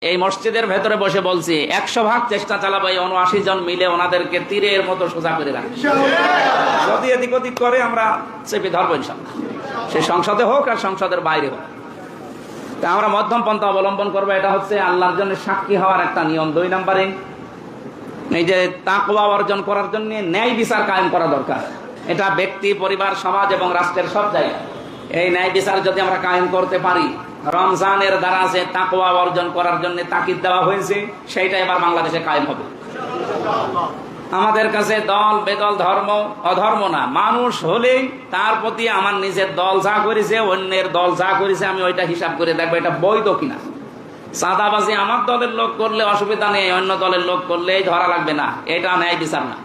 এই মসজিদের ভেতরে বসে বলছি 100 ভাগ চেষ্টা চালাবো এই 79 জন মিলে ওনাদেরকে তীরের মতো সোজা করে রাখি। যদি এদিক ওদিক করে আমরা চেপে ধরবো ইনশাআল্লাহ, সে সংসদে হোক আর সংসদের বাইরে হোক। তা আমরা মধ্যম পন্থা অবলম্বন করবো। এটা হচ্ছে আল্লাহর জন্য সাক্ষী হওয়ার একটা নিয়ম। 2 নম্বরে এই যে তাকওয়া অর্জন করার জন্য ন্যায় বিচার কায়েম করা দরকার। এটা ব্যক্তি, পরিবার, সমাজ এবং রাষ্ট্রের সব জায়গায় এই ন্যায় বিচার যদি আমরা কায়েম করতে পারি, রমজানের দ্বারা যে তাকওয়া অর্জন করার জন্য তাকিদ দেওয়া হয়েছে সেইটা এবার বাংলাদেশে কায়েম হবে। আমাদের কাছে দল বেদল, ধর্ম অধর্ম না, মানুষ হলেই তার প্রতি আমার নিজের দল যা করেছে, অন্যের দল যা করেছে, আমি ওইটা হিসাব করে দেখবো এটা বৈধ কিনা। চাঁদাবাজি আমার দলের লোক করলে অসুবিধা নেই, অন্য দলের লোক করলে ধরা লাগবে না, এটা ন্যায় বিচার না।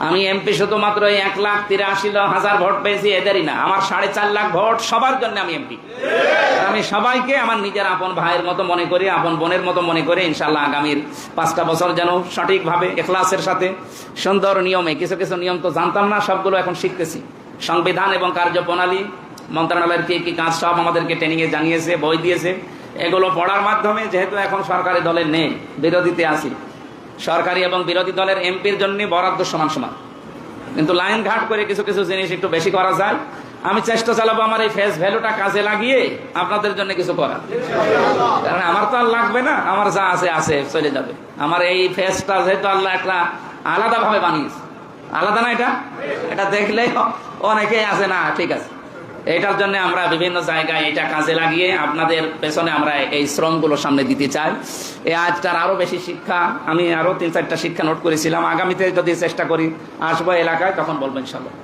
আমি এমপি শুধুমাত্র 1,83,000 ভোট পেয়েছি এদেরই না, আমার 4.5 লাখ ভোট সবার জন্য আমি এমপি। আমি সবাইকে আমার নিজের আপন ভাইয়ের মতো মনে করি, আপন বোনের মতো মনে করি। ইনশাল্লাহ আগামীর 5টা বছর যেন সঠিকভাবে ইখলাসের সাথে সুন্দর নিয়মে, কিছু কিছু নিয়ম তো জানতাম না, সবগুলো এখন শিখতেছি। সংবিধান এবং কার্যপ্রণালী মন্ত্রণালয়ের কি কি কাজ সব আমাদেরকে ট্রেনিং এ জানিয়েছে, বই দিয়েছে। এগুলো পড়ার মাধ্যমে, যেহেতু এখন সরকারি দলের নেই, বিরোধীতে আছি, সরকারি এবং বিরোধী দলের এমপির জন্য বরাদ্দ সমান সমান, কিন্তু লাইন ঘাট করে কিছু কিছু জিনিস একটু বেশি করা যায়। আমি চেষ্টা চালাবো আমার এই ফেস ভ্যালুটা কাজে লাগিয়ে আপনাদের জন্য কিছু করা, কারণ আমার তো আর লাগবে না, আমার যা আছে আছে চলে যাবে। আমার এই ফেসটা যেহেতু আল্লাহ একটা আলাদা ভাবে বানিয়েছে, আলাদা না, এটা দেখলেই অনেকে আছে না ঠিক আছে। এটার জন্য আমরা বিভিন্ন জায়গায় এটা কাজে লাগিয়ে আপনাদের পেছনে আমরা এই শ্রমগুলো সামনে দিতে চাই। এই আজটার আরো বেশি শিক্ষা, আমি আরো 3-4টা শিক্ষা নোট করেছিলাম, আগামীতে যদি চেষ্টা করি আসবো এলাকায়, তখন বলবো ইনশাল্লাহ।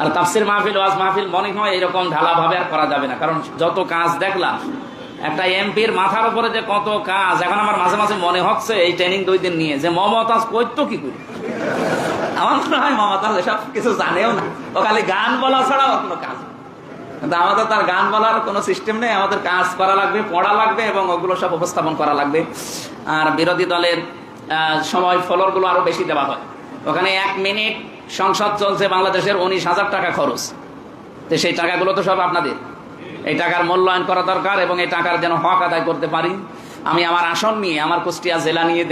আর তাফসির মাহফিল, ওয়াজ মাহফিল মনে হয় এরকম ঢালাভাবে আর করা যাবে না, কারণ যত কাজ দেখলাম একটা এমপির মাথার উপরে যে কত কাজ, এখন আমার মাঝে মাঝে মনে হচ্ছে এই ট্রেনিং 2 দিন নিয়ে যে মমতাজ করতো কি করে। আমার মনে হয় মমতাজ এসব কিছু জানেও না, ও খালি গান বলা ছাড়া আর কোনো কাজ। কিন্তু আমাদের তার গান বলার কোনো সিস্টেম নেই, আমাদের কাজ করা লাগবে, পড়া লাগবে এবং ওগুলো সব উপস্থাপন করা লাগবে। আর বিরোধী দলের সময় ফলোর গুলো আরো বেশি দেওয়া হয়। ওখানে 1 মিনিট সংসদ চলছে বাংলাদেশের 19,000 টাকা খরচ, তো সেই টাকাগুলো তো সব আপনাদের। এই টাকার মূল্যায়ন করা দরকার এবং এই টাকার যেন হক আদায় করতে পারি। আমি আমার আসন নিয়ে, আমার কুষ্টিয়া জেলা নিয়ে